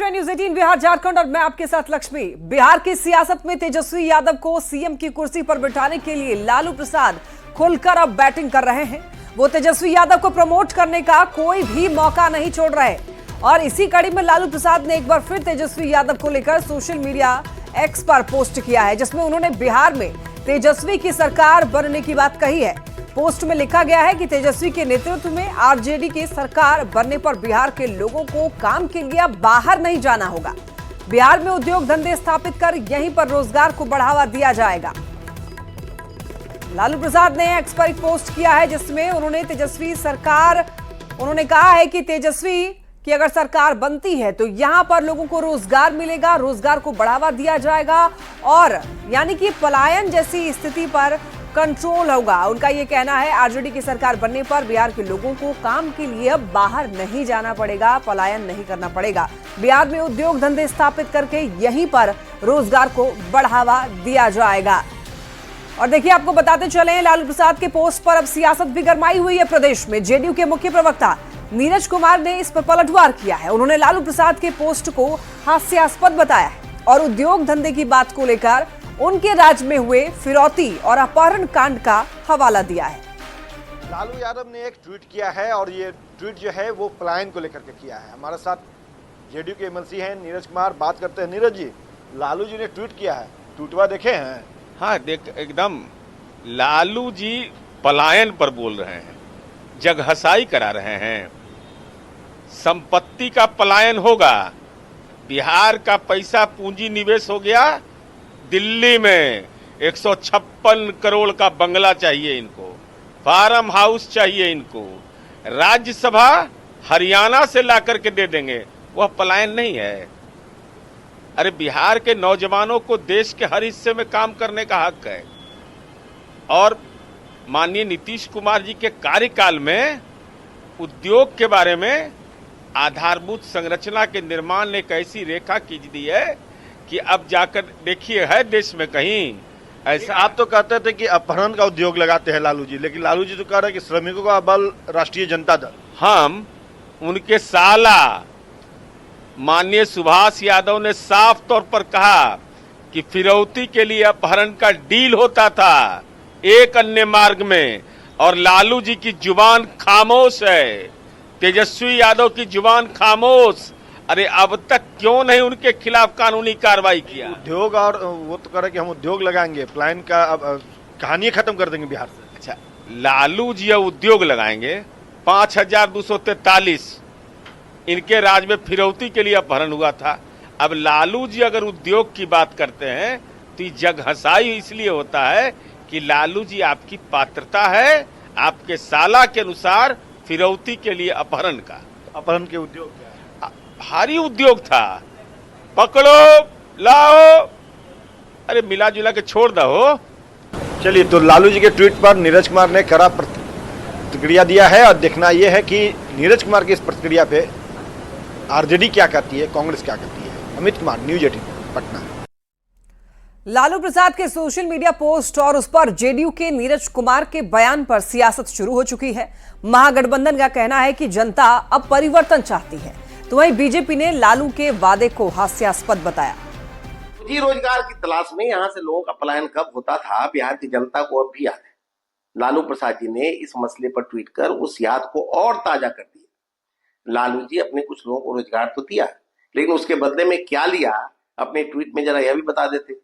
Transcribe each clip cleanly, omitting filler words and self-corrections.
रहे न्यूज 18 बिहार झारखंड और मैं आपके साथ लक्ष्मी। बिहार की सियासत में तेजस्वी यादव को सीएम की कुर्सी पर बिठाने के लिए लालू प्रसाद खुलकर अब बैटिंग कर रहे हैं। वो तेजस्वी यादव को प्रमोट करने का कोई भी मौका नहीं छोड़ रहे और इसी कड़ी में लालू प्रसाद ने एक बार फिर तेजस्वी यादव को लेकर सोशल मीडिया एक्स पर पोस्ट किया है, जिसमें उन्होंने बिहार में तेजस्वी की सरकार बनने की बात कही है। पोस्ट में लिखा गया है कि तेजस्वी के नेतृत्व में आरजेडी की सरकार बनने पर बिहार के लोगों को काम के लिए बाहर नहीं जाना होगा। बिहार में उद्योग धंधे स्थापित कर यहीं पर रोजगार को बढ़ावा दिया जाएगा। लालू प्रसाद ने एक्स पर एक पोस्ट किया है, जिसमें उन्होंने कहा है कि तेजस्वी की अगर सरकार बनती है तो यहां पर लोगों को रोजगार मिलेगा, रोजगार को बढ़ावा दिया जाएगा और यानी कि पलायन जैसी स्थिति पर कंट्रोल होगा। उनका यह कहना है आरजेडी की सरकार बनने पर बिहार के लोगों को काम के लिए अब बाहर नहीं जाना पड़ेगा, पलायन नहीं करना पड़ेगा। बिहार में उद्योग धंधे स्थापित करके यहीं पर रोजगार को बढ़ावा दिया जाएगा। और देखिए, आपको बताते चले, लालू प्रसाद के पोस्ट पर अब सियासत भी गरमाई हुई है। प्रदेश में जेडीयू के मुख्य प्रवक्ता नीरज कुमार ने इस पर पलटवार किया है। उन्होंने लालू प्रसाद के पोस्ट को हास्यास्पद बताया है और उद्योग धंधे की बात को लेकर उनके राज्य में हुए फिरौती और अपहरण कांड का हवाला दिया है। लालू यादव ने एक ट्वीट किया है और ये ट्वीट जो है वो पलायन को लेकर के किया है। हमारे साथ जेडीयू के एमएलसी हैं नीरज कुमार, बात करते हैं। नीरज जी, लालू जी ने ट्वीट किया है, ट्वीटवा देखे हैं? हाँ, देख, एकदम लालू जी पलायन पर बोल रहे हैं, जगहसाई करा रहे हैं। संपत्ति का पलायन होगा, बिहार का पैसा पूंजी निवेश हो गया दिल्ली में। 156 करोड़ का बंगला चाहिए इनको, फार्म हाउस चाहिए इनको, राज्यसभा हरियाणा से ला करके दे देंगे। वह पलायन नहीं है। अरे, बिहार के नौजवानों को देश के हर हिस्से में काम करने का हक है और माननीय नीतीश कुमार जी के कार्यकाल में उद्योग के बारे में आधारभूत संरचना के निर्माण ने एक ऐसी रेखा खींच दी है कि अब जाकर देखिए है देश में कहीं ऐसा। आप तो कहते थे कि अपहरण का उद्योग लगाते हैं लालू जी, लेकिन लालू जी तो कह रहे हैं कि श्रमिकों का बल राष्ट्रीय जनता दल। हम उनके साला माननीय सुभाष यादव ने साफ तौर पर कहा कि फिरौती के लिए अपहरण का डील होता था एक अन्य मार्ग में, और लालू जी की जुबान खामोश है, तेजस्वी यादव की जुबान खामोश। अरे, अब तक क्यों नहीं उनके खिलाफ कानूनी कार्रवाई किया? उद्योग, और वो तो कह रहे कि हम उद्योग लगाएंगे, प्लान का अब कहानी खत्म कर देंगे बिहार से। अच्छा, लालू जी अब उद्योग लगाएंगे। 5243 इनके राज में फिरौती के लिए अपहरण हुआ था। अब लालू जी अगर उद्योग की बात करते हैं तो जगहसाई इसलिए होता है कि लालू जी आपकी पात्रता है, आपके साला के अनुसार फिरौती के लिए अपहरण का। अपहरण के उद्योग क्या है? भारी उद्योग था, पकड़ो लाओ, अरे मिला जुला के छोड़ दो। चलिए, तो लालू जी के ट्वीट पर नीरज कुमार ने कड़ा प्रतिक्रिया दिया है और देखना यह है कि नीरज कुमार की इस प्रतिक्रिया पे आरजेडी क्या कहती है, कांग्रेस क्या कहती है। अमित कुमार, न्यूज 18 पटना। लालू प्रसाद के सोशल मीडिया पोस्ट और उस पर जेडीयू के नीरज कुमार के बयान पर सियासत शुरू हो चुकी है। महागठबंधन का कहना है कि जनता अब परिवर्तन चाहती है, तो वहीं बीजेपी ने लालू के वादे को हास्यास्पद बताया। जी, रोजगार की तलाश में यहाँ से लोगों का पलायन कब होता था, बिहार की जनता को अब भी याद है। लालू प्रसाद जी ने इस मसले पर ट्वीट कर उस याद को और ताजा कर दिया। लालू जी अपने कुछ लोगों को रोजगार तो दिया, लेकिन उसके बदले में क्या लिया, अपने ट्वीट में जरा यह भी बता देते।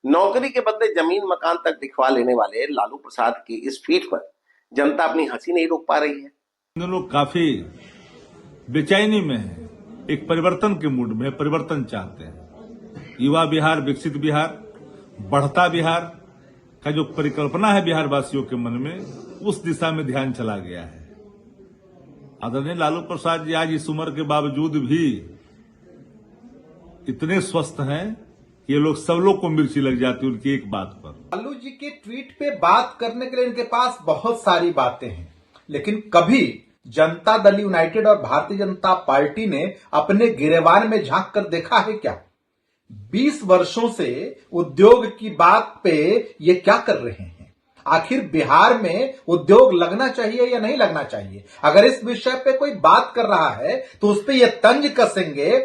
नौकरी के बदले जमीन मकान तक दिखवा लेने वाले लालू प्रसाद की इस ट्वीट पर जनता अपनी हंसी नहीं रोक पा रही है। लोग काफी बेचैनी में है, एक परिवर्तन के मूड में, परिवर्तन चाहते हैं। युवा बिहार, विकसित बिहार, बढ़ता बिहार का जो परिकल्पना है बिहार वासियों के मन में, उस दिशा में ध्यान चला गया है। आदरणीय लालू प्रसाद जी आज इस उम्र के बावजूद भी इतने स्वस्थ हैं कि ये लोग सब लोग को मिर्ची लग जाती है उनकी एक बात पर। लालू जी के ट्वीट पे बात करने के लिए इनके पास बहुत सारी बातें हैं, लेकिन कभी जनता दल यूनाइटेड और भारतीय जनता पार्टी ने अपने गिरेबान में झांक कर देखा है क्या? 20 वर्षों से उद्योग की बात पे ये क्या कर रहे हैं? आखिर बिहार में उद्योग लगना चाहिए या नहीं लगना चाहिए? अगर इस विषय पे कोई बात कर रहा है तो उस पे ये तंज कसेंगे